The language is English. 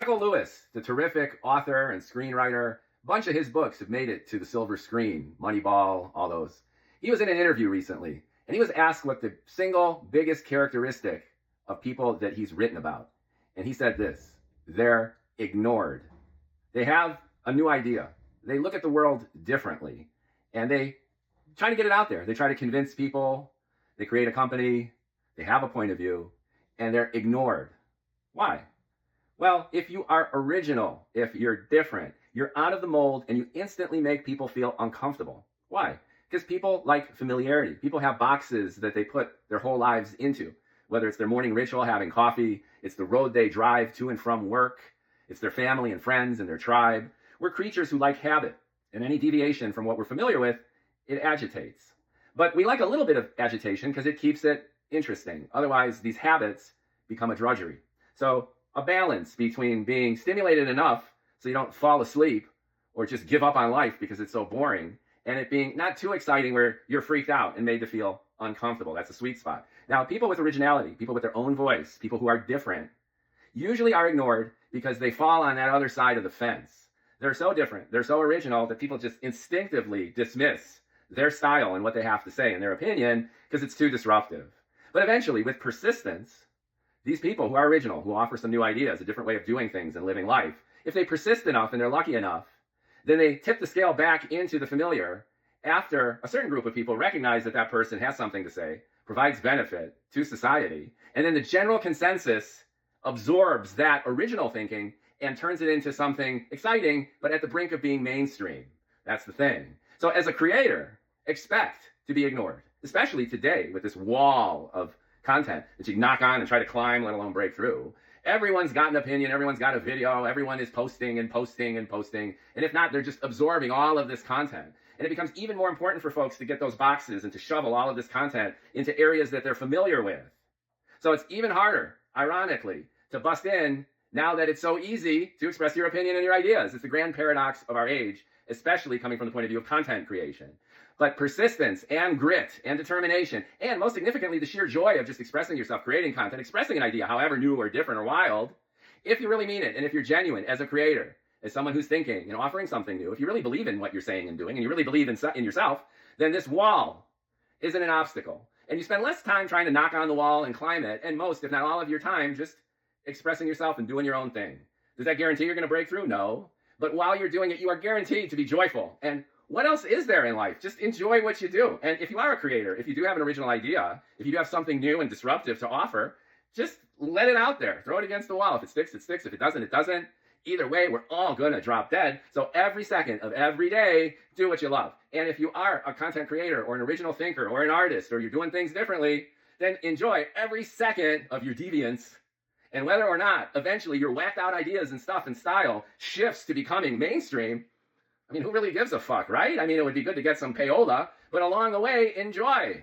Michael Lewis, the terrific author and screenwriter, a bunch of his books have made it to the silver screen, Moneyball, all those. He was in an interview recently, and he was asked what the single biggest characteristic of people that he's written about. And he said this: they're ignored. They have a new idea. They look at the world differently, and they try to get it out there. They try to convince people. They create a company. They have a point of view, and they're ignored. Why? Well, if you are original, if you're different, you're out of the mold, and you instantly make people feel uncomfortable. Why? Because people like familiarity. People have boxes that they put their whole lives into, whether it's their morning ritual, having coffee, it's the road they drive to and from work, it's their family and friends and their tribe. We're creatures who like habit, and any deviation from what we're familiar with, it agitates. But we like a little bit of agitation because it keeps it interesting. Otherwise, these habits become a drudgery. So a balance between being stimulated enough so you don't fall asleep or just give up on life because it's so boring, and it being not too exciting where you're freaked out and made to feel uncomfortable. That's a sweet spot. Now, people with originality, people with their own voice, people who are different, usually are ignored because they fall on that other side of the fence. They're so different, they're so original that people just instinctively dismiss their style and what they have to say and their opinion because it's too disruptive. But eventually, with persistence, these people who are original, who offer some new ideas, a different way of doing things and living life, if they persist enough and they're lucky enough, then they tip the scale back into the familiar after a certain group of people recognize that that person has something to say, provides benefit to society, and then the general consensus absorbs that original thinking and turns it into something exciting, but at the brink of being mainstream. That's the thing. So as a creator, expect to be ignored, especially today with this wall of content that you knock on and try to climb, let alone break through. Everyone's got an opinion, everyone's got a video, everyone is posting and posting and posting. And if not, they're just absorbing all of this content. And it becomes even more important for folks to get those boxes and to shovel all of this content into areas that they're familiar with. So it's even harder, ironically, to bust in now that it's so easy to express your opinion and your ideas. It's the grand paradox of our age, especially coming from the point of view of content creation. But persistence and grit and determination, and most significantly, the sheer joy of just expressing yourself, creating content, expressing an idea, however new or different or wild, if you really mean it, and if you're genuine as a creator, as someone who's thinking and offering something new, if you really believe in what you're saying and doing, and you really believe in yourself, then this wall isn't an obstacle. And you spend less time trying to knock on the wall and climb it, and most, if not all of your time, just expressing yourself and doing your own thing. Does that guarantee you're going to break through? No. But while you're doing it, you are guaranteed to be joyful. And what else is there in life? Just enjoy what you do. And if you are a creator, if you do have an original idea, if you do have something new and disruptive to offer, just let it out there. Throw it against the wall. If it sticks, it sticks. If it doesn't, it doesn't. Either way, we're all going to drop dead. So every second of every day, do what you love. And if you are a content creator or an original thinker or an artist, or you're doing things differently, then enjoy every second of your deviance. And whether or not eventually your whacked out ideas and stuff and style shifts to becoming mainstream, I mean, who really gives a fuck, right? I mean, it would be good to get some payola, but along the way, enjoy.